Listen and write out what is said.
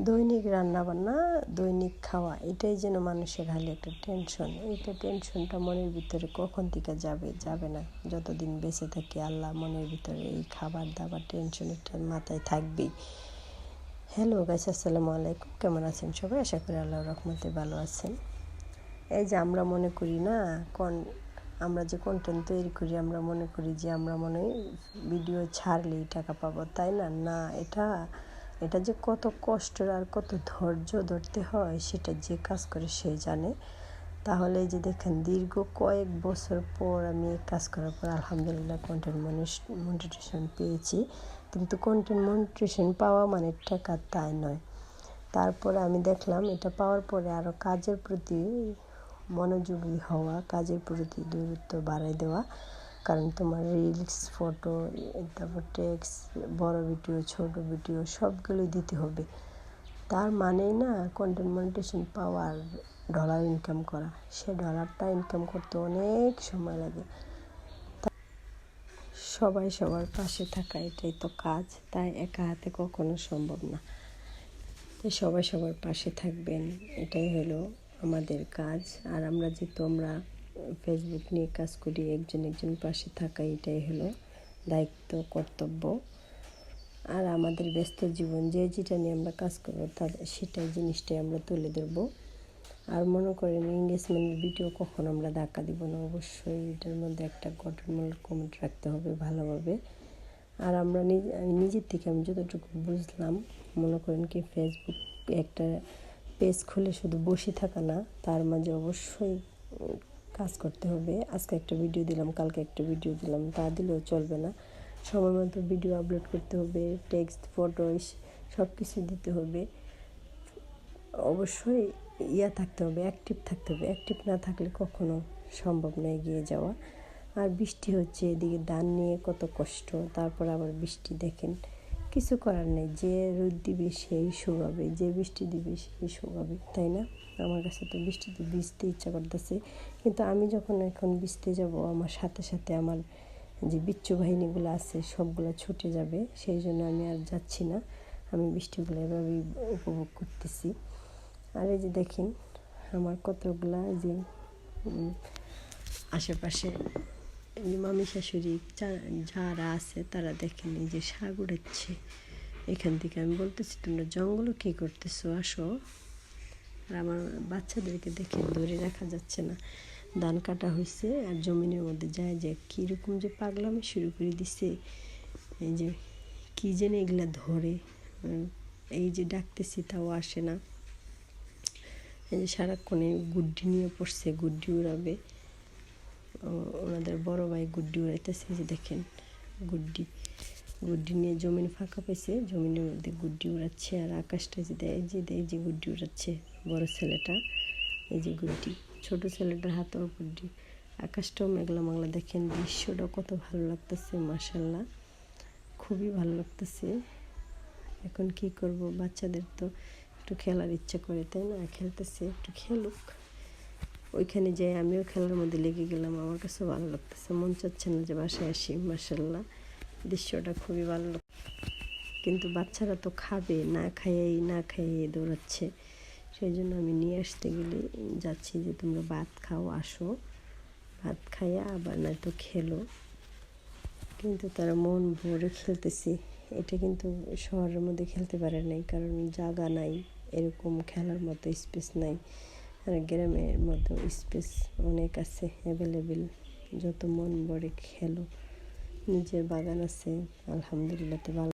দৈনিক রান্নাবান্না, দৈনিক খাওয়া, এটাই যেন মানুষের খালি একটা টেনশন। এইটা টেনশনটা মনের ভিতরে কখন থেকে যাবে না। যতদিন বেঁচে থাকি আল্লাহ মনের ভিতরে এই খাবার দাবার টেনশনটা মাথায় থাকবেই। হ্যালো গাইস, আসসালামু আলাইকুম। কেমন আছেন সবাই? আশা করি আল্লাহর রহমতে ভালো আছেন। এই যে আমরা মনে করি না, আমরা যে কন্টেন্ট তৈরি করি, আমরা মনে করি যে আমরা ভিডিও ছাড়লেই টাকা পাবো, তাই না? না, এটা যে কত কষ্টের আর কত ধৈর্য ধরতে হয় সেটা যে কাজ করে সে জানে। তাহলে এই যে দেখেন, দীর্ঘ কয়েক বছর পর আমি এই কাজ করার পর আলহামদুলিল্লাহ কন্টেন্ট মনিটাইজেশন পেয়েছি। কিন্তু কন্টেন্ট মনিটাইজেশন পাওয়া মানে টাকা তাই নয়। তারপরে আমি দেখলাম এটা পাওয়ার পরে আরও কাজের প্রতি মনোযোগী হওয়া, কাজের প্রতি দূরত্ব বাড়াই দেওয়া। কারণ তোমার রিলস, ফটো, তারপর টেক্সট, বড় ভিডিও, ছোট ভিডিও সবগুলোই দিতে হবে। তার মানেই না কন্টেন্ট মনিটাইজেশন পাওয়ার ডলার ইনকাম করা। সে ডলারটা ইনকাম করতে অনেক সময় লাগে। সবাই সবার পাশে থাকা, এটাই তো কাজ। তাই একা হাতে কখনো সম্ভব না। তাই সবাই সবার পাশে থাকবেন, এটাই হলো আমাদের কাজ। আর আমরা ফেসবুক নিয়ে কাজ করি, একজন পাশে থাকা, এটাই হলো দায়িত্ব, কর্তব্য। আর আমাদের ব্যস্ত জীবন, যেটা নিয়ে আমরা কাজ করবো জিনিসটাই আমরা তুলে ধরবো। আর মনে করেন এঙ্গেজমেন্ট ভিডিও কখন আমরা ধাক্কা দিব না। অবশ্যই এটার মধ্যে একটা গঠনমূলক কমেন্ট রাখতে হবে ভালোভাবে। আর আমি নিজের থেকে আমি যতটুকু বুঝলাম, মনে করেন কি ফেসবুক একটা পেজ খুলে শুধু বসে থাকা না, তার মাঝে অবশ্যই কাজ করতে হবে। আজকে একটা ভিডিও দিলাম, কালকে একটা ভিডিও দিলাম, তা দিলেও চলবে না। সময় মতো ভিডিও আপলোড করতে হবে, টেক্সট, ফটো সব কিছু দিতে হবে। অবশ্যই থাকতে হবে, অ্যাক্টিভ থাকতে হবে। অ্যাক্টিভ না থাকলে কখনো সম্ভব না এগিয়ে যাওয়া। আর বৃষ্টি হচ্ছে, এদিকে ধান নিয়ে কত কষ্ট, তারপর আবার বৃষ্টি দেখেন, কিছু করার নেই। যে রোদ দিবে সেই শুকাবে, যে বৃষ্টি দিবে সেই শুকাবে, তাই না? আমার কাছে তো বৃষ্টিতে ভিজতে ইচ্ছা করতেছে, কিন্তু আমি যখন এখন ভিজতে যাব, আমার সাথে সাথে আমার যে বিচ্ছু বাহিনীগুলো আছে সবগুলো ছুটে যাবে। সেই জন্য আমি আর যাচ্ছি না। আমি বৃষ্টিগুলো এভাবেই উপভোগ করতেছি। আর এই যে দেখেন, আমার কতগুলা যে আশেপাশে মামি শাশুড়ি যারা আছে তারা দেখেন এই যে শাক উড়াচ্ছে। এখান থেকে আমি বলতেছি, তোমরা জঙ্গলে কী করতেছো, আসো। আর আমার বাচ্চাদেরকে দেখে ধরে রাখা যাচ্ছে না। ধান কাটা হয়েছে আর জমিনের মধ্যে যায় যে কীরকম যে পাগলামি শুরু করে দিছে। এই যে কী যেন এগুলা ধরে, এই যে ডাকতেছি তাও আসে না। এই যে সারাক্ষণে গুড্ডি নিয়ে পড়ছে, গুড্ডি উড়াবে। ওনাদের বড় ভাই গুড্ডি উড়াইতেছে। যে দেখেন, গুড্ডি নিয়ে জমিন ফাঁকা পাইছে, জমিনের মধ্যে গুড্ডি উড়াচ্ছে। আর আকাশটা যে গুড্ডি উড়াচ্ছে বড় ছেলেটা, এই যে গুড্ডি, ছোট ছেলেটার হাতেও গুড্ডি। আকাশটাও মেঘলা মেঘলা, দেখেন দৃশ্যটাও কত ভালো লাগতেছে। মাশাআল্লাহ, খুবই ভালো লাগতেছে। এখন কি করব, বাচ্চাদের তো একটু খেলার ইচ্ছা করে, তাই না? খেলতেছে, একটু খেলুক। ওইখানে যাই আমিও খেলার মধ্যে লেগে গেলাম। আমার কাছে ভালো লাগতেছে, মন চাচ্ছে না যে বাসায় আসি। মাশাআল্লাহ, দৃশ্যটা খুবই ভালো লাগছে। কিন্তু বাচ্চারা তো খাবে না, খাইয়েই দৌড়াচ্ছে। সেই জন্য আমি নিয়ে আসতে গেলে যাচ্ছি যে তোমরা ভাত খাও, আসো, ভাত খাইয়া আবার নয়তো খেলো। কিন্তু তারা মন ভরে খেলতেছে। এটা কিন্তু শহরের মধ্যে খেলতে পারে নাই, কারণ জায়গা নাই, এরকম খেলার মতো স্পেস নাই। আর গ্রামের মধ্যে স্পেস অনেক আছে, অ্যাভেলেবেল। যত মন ভরে খেলো, নিজের বাগান আছে, আলহামদুলিল্লাহ। তো ভালো।